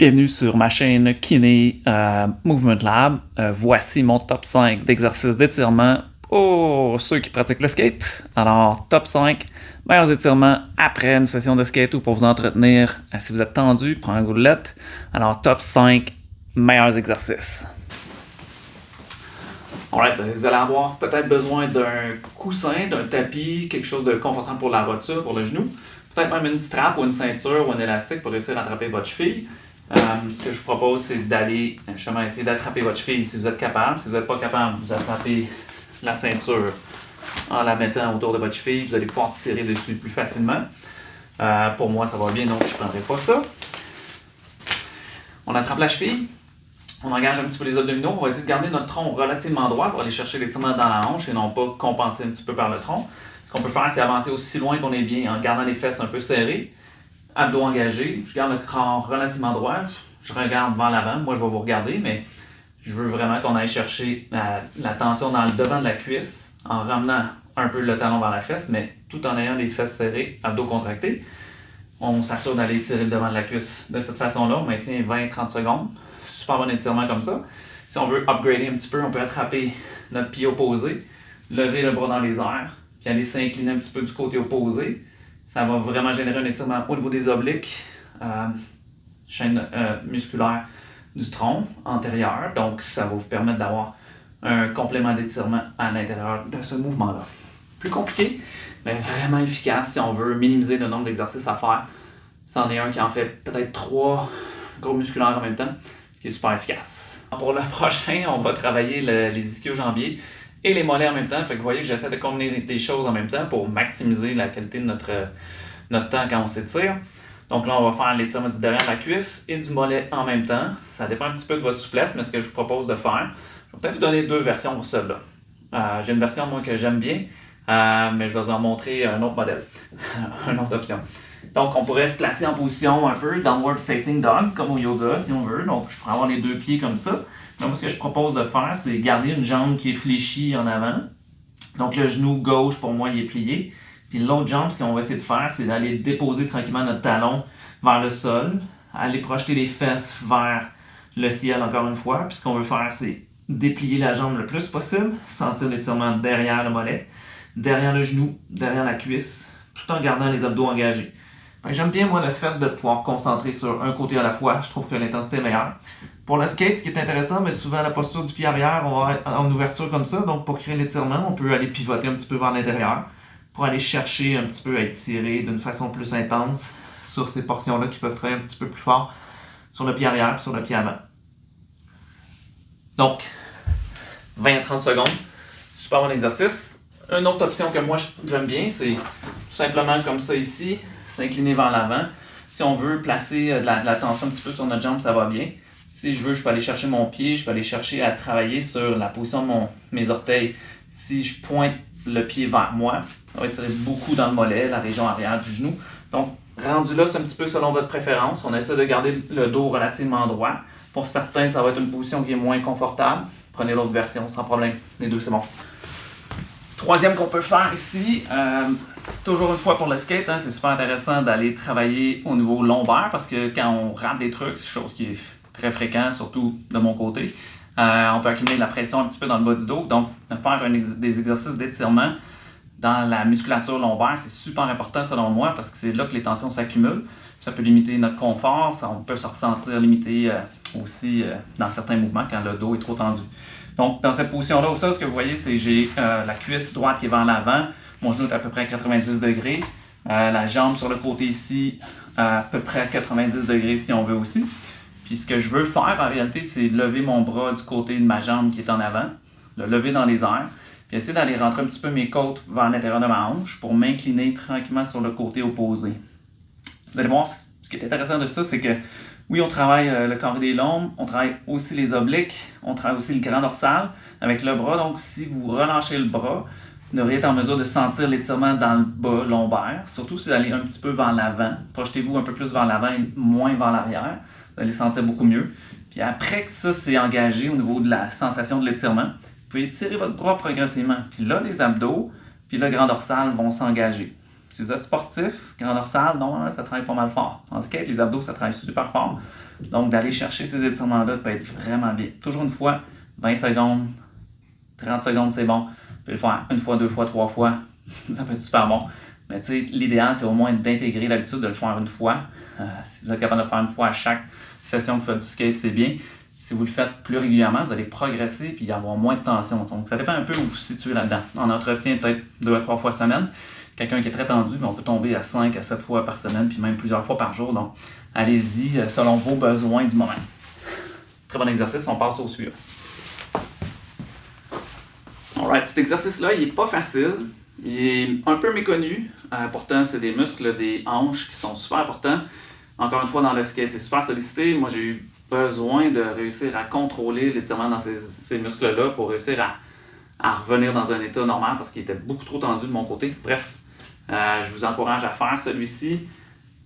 Bienvenue sur ma chaîne Kiné Movement Lab. Voici mon top 5 d'exercices d'étirement pour ceux qui pratiquent le skate. Alors, top 5 meilleurs étirements après une session de skate ou pour vous entretenir si vous êtes tendu, prenez un goulette. Alors, top 5 meilleurs exercices. Alright, vous allez avoir peut-être besoin d'un coussin, d'un tapis, quelque chose de confortable pour la roture, pour le genou. Peut-être même une strap ou une ceinture ou un élastique pour réussir à attraper votre cheville. Ce que je vous propose, c'est d'aller justement essayer d'attraper votre cheville si vous êtes capable. Si vous n'êtes pas capable, vous attrapez la ceinture en la mettant autour de votre cheville. Vous allez pouvoir tirer dessus plus facilement. Pour moi, ça va bien, donc je ne prendrai pas ça. On attrape la cheville. On engage un petit peu les abdominaux. On va essayer de garder notre tronc relativement droit pour aller chercher l'étirement dans la hanche et non pas compenser un petit peu par le tronc. Ce qu'on peut faire, c'est avancer aussi loin qu'on est bien en gardant les fesses un peu serrées. Abdos engagés, je garde le crâne relativement droit, je regarde vers l'avant, moi je vais vous regarder, mais je veux vraiment qu'on aille chercher la tension dans le devant de la cuisse en ramenant un peu le talon vers la fesse, mais tout en ayant les fesses serrées, abdos contractés. On s'assure d'aller tirer le devant de la cuisse de cette façon-là, on maintient 20-30 secondes, super bon étirement comme ça. Si on veut upgrader un petit peu, on peut attraper notre pied opposé, lever le bras dans les airs, puis aller s'incliner un petit peu du côté opposé. Ça va vraiment générer un étirement au niveau des obliques, chaîne musculaire du tronc antérieur. Donc, ça va vous permettre d'avoir un complément d'étirement à l'intérieur de ce mouvement-là. Plus compliqué, mais vraiment efficace si on veut minimiser le nombre d'exercices à faire. C'en est un qui en fait peut-être 3 groupes musculaires en même temps, ce qui est super efficace. Pour le prochain, on va travailler les ischio-jambiers et les mollets en même temps. Fait que vous voyez que j'essaie de combiner des choses en même temps pour maximiser la qualité de notre temps quand on s'étire. Donc là, on va faire l'étirement du derrière de la cuisse et du mollet en même temps. Ça dépend un petit peu de votre souplesse, mais ce que je vous propose de faire, je vais peut-être vous donner 2 versions pour celle-là. J'ai une version, moi, que j'aime bien, mais je vais vous en montrer un autre modèle, une autre option. Donc, on pourrait se placer en position un peu downward facing dog, comme au yoga, si on veut. Donc, je pourrais avoir les 2 pieds comme ça. Donc, moi, ce que je propose de faire, c'est garder une jambe qui est fléchie en avant. Donc, le genou gauche, pour moi, il est plié. Puis l'autre jambe, ce qu'on va essayer de faire, c'est d'aller déposer tranquillement notre talon vers le sol, aller projeter les fesses vers le ciel encore une fois. Puis ce qu'on veut faire, c'est déplier la jambe le plus possible, sentir l'étirement derrière le mollet, derrière le genou, derrière la cuisse, tout en gardant les abdos engagés. J'aime bien, moi, le fait de pouvoir concentrer sur un côté à la fois. Je trouve que l'intensité est meilleure. Pour le skate, ce qui est intéressant, mais souvent la posture du pied arrière, on va être en ouverture comme ça. Donc, pour créer l'étirement, on peut aller pivoter un petit peu vers l'intérieur pour aller chercher un petit peu à étirer d'une façon plus intense sur ces portions-là qui peuvent travailler un petit peu plus fort sur le pied arrière et sur le pied avant. Donc, 20 à 30 secondes. Super bon exercice. Une autre option que moi j'aime bien, c'est tout simplement comme ça ici, s'incliner vers l'avant. Si on veut placer de la tension un petit peu sur notre jambe, ça va bien. Si je veux, je peux aller chercher mon pied, je peux aller chercher à travailler sur la position de mes orteils. Si je pointe le pied vers moi, on va tirer beaucoup dans le mollet, la région arrière du genou. Donc, rendu là, c'est un petit peu selon votre préférence. On essaie de garder le dos relativement droit. Pour certains, ça va être une position qui est moins confortable. Prenez l'autre version, sans problème. Les deux, c'est bon. Troisième qu'on peut faire ici, toujours une fois pour le skate, hein, c'est super intéressant d'aller travailler au niveau lombaire parce que quand on rate des trucs, chose qui est très fréquent, surtout de mon côté, on peut accumuler de la pression un petit peu dans le bas du dos. Donc, de faire des exercices d'étirement dans la musculature lombaire, c'est super important selon moi parce que c'est là que les tensions s'accumulent. Ça peut limiter notre confort, on peut se ressentir limité aussi dans certains mouvements quand le dos est trop tendu. Donc, dans cette position-là, au sol, ce que vous voyez, c'est que j'ai la cuisse droite qui est vers l'avant, mon genou est à peu près à 90 degrés, la jambe sur le côté ici, à peu près à 90 degrés si on veut aussi. Puis ce que je veux faire en réalité, c'est lever mon bras du côté de ma jambe qui est en avant, le lever dans les airs, puis essayer d'aller rentrer un petit peu mes côtes vers l'intérieur de ma hanche pour m'incliner tranquillement sur le côté opposé. Vous allez voir, ce qui est intéressant de ça, c'est que oui, on travaille le carré des lombes, on travaille aussi les obliques, on travaille aussi le grand dorsal avec le bras. Donc, si vous relâchez le bras, vous devriez être en mesure de sentir l'étirement dans le bas lombaire, surtout si vous allez un petit peu vers l'avant. Projetez-vous un peu plus vers l'avant et moins vers l'arrière. Vous allez sentir beaucoup mieux. Puis après que ça s'est engagé au niveau de la sensation de l'étirement, vous pouvez étirer votre bras progressivement. Puis là, les abdos, puis le grand dorsal vont s'engager. Si vous êtes sportif, grand dorsal, non, ça travaille pas mal fort. En skate, les abdos, ça travaille super fort. Donc, d'aller chercher ces étirements-là peut être vraiment bien. Toujours une fois, 20 secondes, 30 secondes, c'est bon. Vous pouvez le faire une fois, deux fois, trois fois. Ça peut être super bon. Mais tu sais, l'idéal, c'est au moins d'intégrer l'habitude de le faire une fois. Si vous êtes capable de le faire une fois à chaque session que vous faites du skate, c'est bien. Si vous le faites plus régulièrement, vous allez progresser et avoir moins de tension. Donc, ça dépend un peu où vous vous situez là-dedans. En entretien, peut-être 2 à 3 fois semaine. Quelqu'un qui est très tendu, on peut tomber à 5 à 7 fois par semaine, puis même plusieurs fois par jour. Donc, allez-y selon vos besoins du moment. Très bon exercice, on passe au suivant. Alright, cet exercice-là, il n'est pas facile. Il est un peu méconnu. Pourtant, c'est des muscles des hanches qui sont super importants. Encore une fois, dans le skate, c'est super sollicité. Moi, j'ai eu besoin de réussir à contrôler l'étirement dans ces muscles-là pour réussir à revenir dans un état normal parce qu'il était beaucoup trop tendu de mon côté. Bref, je vous encourage à faire celui-ci.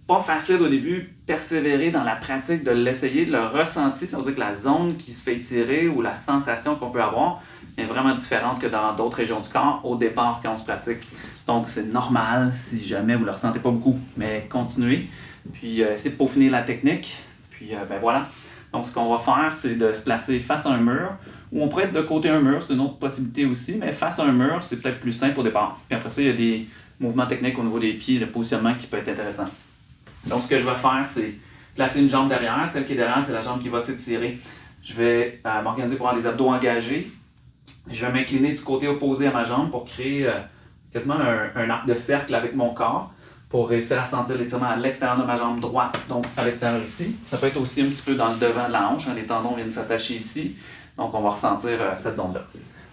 Pas facile au début, persévérer dans la pratique de l'essayer, de le ressentir. Ça veut dire que la zone qui se fait étirer ou la sensation qu'on peut avoir est vraiment différente que dans d'autres régions du corps au départ quand on se pratique. Donc, c'est normal si jamais vous ne le ressentez pas beaucoup. Mais continuez, puis essayez de peaufiner la technique. Puis, voilà. Donc, ce qu'on va faire, c'est de se placer face à un mur, ou on pourrait être de côté un mur, c'est une autre possibilité aussi, mais face à un mur, c'est peut-être plus simple au départ. Puis après ça, il y a des mouvements techniques au niveau des pieds, le positionnement qui peut être intéressant. Donc, ce que je vais faire, c'est placer une jambe derrière. Celle qui est derrière, c'est la jambe qui va s'étirer. Je vais m'organiser pour avoir les abdos engagés. Je vais m'incliner du côté opposé à ma jambe pour créer quasiment un arc de cercle avec mon corps pour réussir à sentir l'étirement à l'extérieur de ma jambe droite, donc à l'extérieur ici. Ça peut être aussi un petit peu dans le devant de la hanche. Les tendons viennent s'attacher ici. Donc, on va ressentir cette zone-là.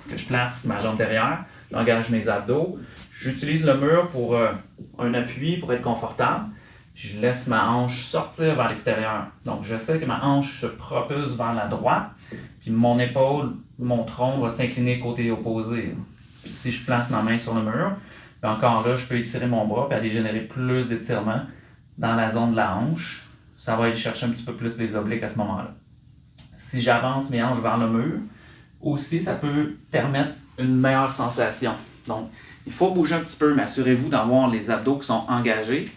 Ce que je place ma jambe derrière, j'engage mes abdos. J'utilise le mur pour un appui pour être confortable. Je laisse ma hanche sortir vers l'extérieur. Donc, je sais que ma hanche se propulse vers la droite, puis mon épaule, mon tronc va s'incliner côté opposé. Puis si je place ma main sur le mur, bien encore là, je peux étirer mon bras et aller générer plus d'étirement dans la zone de la hanche. Ça va aller chercher un petit peu plus les obliques à ce moment-là. Si j'avance mes hanches vers le mur, aussi, ça peut permettre une meilleure sensation. Donc, il faut bouger un petit peu, mais assurez-vous d'avoir les abdos qui sont engagés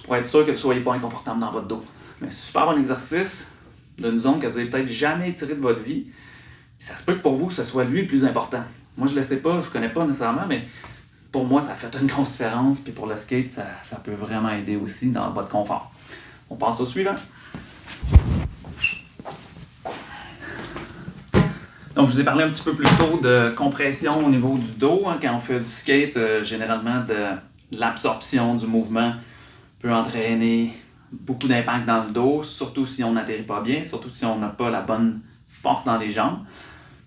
pour être sûr que vous ne soyez pas inconfortable dans votre dos. Mais super bon exercice d'une zone que vous n'avez peut-être jamais étirée de votre vie. Puis ça se peut que pour vous, ce soit lui le plus important. Moi, je ne le sais pas, je ne connais pas nécessairement, mais pour moi, ça fait une grosse différence. Puis pour le skate, ça peut vraiment aider aussi dans votre confort. On passe au suivant. Donc, je vous ai parlé un petit peu plus tôt de compression au niveau du dos. Quand on fait du skate, généralement, de l'absorption du mouvement peut entraîner beaucoup d'impact dans le dos, surtout si on n'atterrit pas bien, surtout si on n'a pas la bonne force dans les jambes.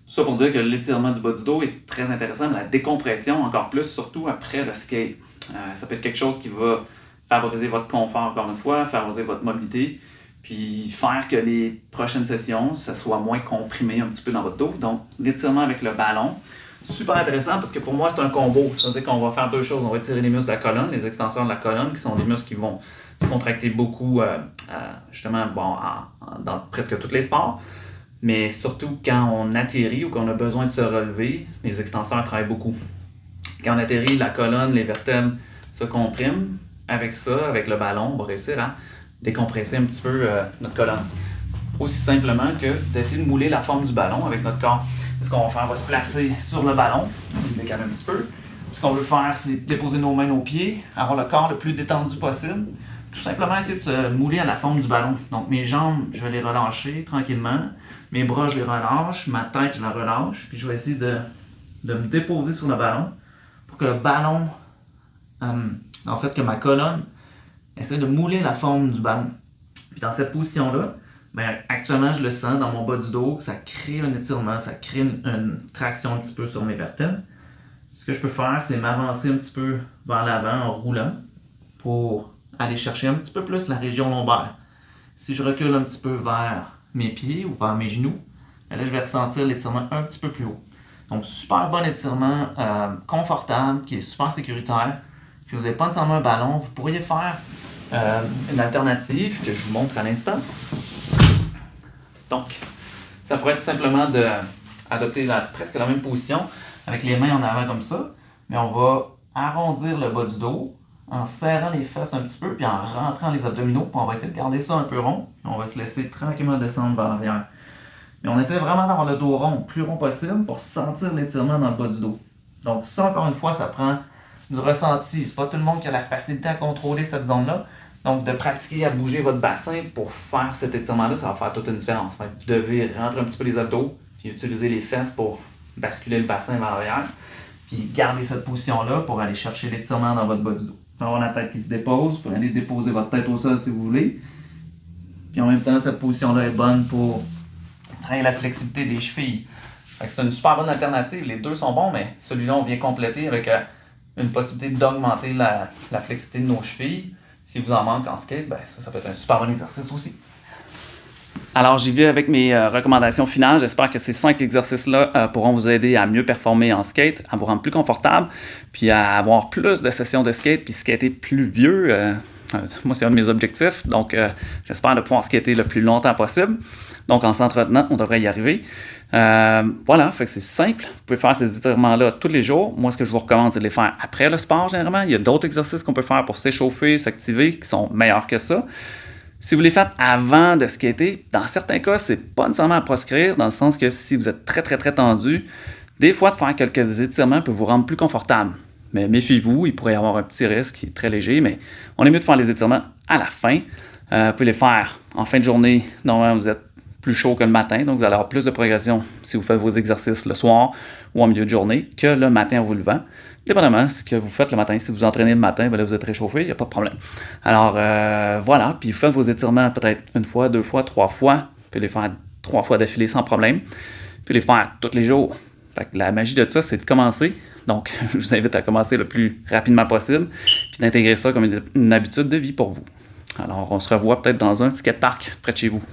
Tout ça pour dire que l'étirement du bas du dos est très intéressant, mais la décompression encore plus, surtout après le skate. Ça peut être quelque chose qui va favoriser votre confort encore une fois, favoriser votre mobilité, puis faire que les prochaines sessions, ça soit moins comprimé un petit peu dans votre dos. Donc, l'étirement avec le ballon, super intéressant parce que pour moi, c'est un combo. Ça veut dire qu'on va faire deux choses. On va étirer les muscles de la colonne, les extenseurs de la colonne, qui sont des muscles qui vont se contracter beaucoup, justement, dans presque tous les sports. Mais surtout quand on atterrit ou qu'on a besoin de se relever, les extenseurs travaillent beaucoup. Quand on atterrit, la colonne, les vertèbres se compriment. Avec ça, avec le ballon, on va réussir à décompresser un petit peu notre colonne. Aussi simplement que d'essayer de mouler la forme du ballon avec notre corps. Ce qu'on va faire, on va se placer sur le ballon, on décale un petit peu. Ce qu'on veut faire, c'est déposer nos mains, nos pieds, avoir le corps le plus détendu possible. Tout simplement essayer de se mouler à la forme du ballon. Donc mes jambes, je vais les relâcher tranquillement. Mes bras, je les relâche. Ma tête, je la relâche. Puis je vais essayer de me déposer sur le ballon pour que le ballon, en fait, que ma colonne essaie de mouler la forme du ballon. Puis dans cette position-là, bien, actuellement, je le sens dans mon bas du dos, que ça crée un étirement, ça crée une traction un petit peu sur mes vertèbres. Ce que je peux faire, c'est m'avancer un petit peu vers l'avant en roulant pour aller chercher un petit peu plus la région lombaire. Si je recule un petit peu vers mes pieds ou vers mes genoux, là, je vais ressentir l'étirement un petit peu plus haut. Donc, super bon étirement, confortable, qui est super sécuritaire. Si vous n'avez pas nécessairement un ballon, vous pourriez faire une alternative que je vous montre à l'instant. Donc, ça pourrait être simplement d'adopter presque la même position avec les mains en avant comme ça, mais on va arrondir le bas du dos, en serrant les fesses un petit peu, puis en rentrant les abdominaux. Puis on va essayer de garder ça un peu rond. Puis on va se laisser tranquillement descendre vers l'arrière. Et on essaie vraiment d'avoir le dos rond, le plus rond possible, pour sentir l'étirement dans le bas du dos. Donc ça, encore une fois, ça prend du ressenti. C'est pas tout le monde qui a la facilité à contrôler cette zone-là. Donc de pratiquer à bouger votre bassin pour faire cet étirement-là, ça va faire toute une différence. Fait que vous devez rentrer un petit peu les abdos, puis utiliser les fesses pour basculer le bassin vers l'arrière. Puis garder cette position-là pour aller chercher l'étirement dans votre bas du dos. Avoir la tête qui se dépose, vous pouvez aller déposer votre tête au sol si vous voulez. Puis en même temps, cette position-là est bonne pour travailler la flexibilité des chevilles. C'est une super bonne alternative. Les deux sont bons, mais celui-là, on vient compléter avec une possibilité d'augmenter la flexibilité de nos chevilles. Si vous en manque en skate, ben ça peut être un super bon exercice aussi. Alors, j'y vais avec mes recommandations finales. J'espère que ces 5 exercices-là pourront vous aider à mieux performer en skate, à vous rendre plus confortable, puis à avoir plus de sessions de skate, puis skater plus vieux. Moi, c'est un de mes objectifs. Donc, j'espère de pouvoir skater le plus longtemps possible. Donc, en s'entretenant, on devrait y arriver. Voilà, fait que c'est simple. Vous pouvez faire ces étirements-là tous les jours. Moi, ce que je vous recommande, c'est de les faire après le sport, généralement. Il y a d'autres exercices qu'on peut faire pour s'échauffer, s'activer, qui sont meilleurs que ça. Si vous les faites avant de skater, dans certains cas, c'est pas nécessairement à proscrire, dans le sens que si vous êtes très, très, très tendu, des fois, de faire quelques étirements peut vous rendre plus confortable. Mais méfiez-vous, il pourrait y avoir un petit risque qui est très léger, mais on est mieux de faire les étirements à la fin. Vous pouvez les faire en fin de journée. Normalement, vous êtes plus chaud que le matin, donc vous allez avoir plus de progression si vous faites vos exercices le soir ou en milieu de journée que le matin en vous levant. Dépendamment de ce que vous faites le matin. Si vous entraînez le matin, ben là, vous êtes réchauffé, il n'y a pas de problème. Alors, voilà. Puis vous faites vos étirements peut-être 1 fois, 2 fois, 3 fois. Vous pouvez les faire 3 fois d'affilée sans problème. Vous pouvez les faire tous les jours. Fait que la magie de ça, c'est de commencer. Donc, je vous invite à commencer le plus rapidement possible, puis d'intégrer ça comme une habitude de vie pour vous. Alors, on se revoit peut-être dans un skatepark près de chez vous.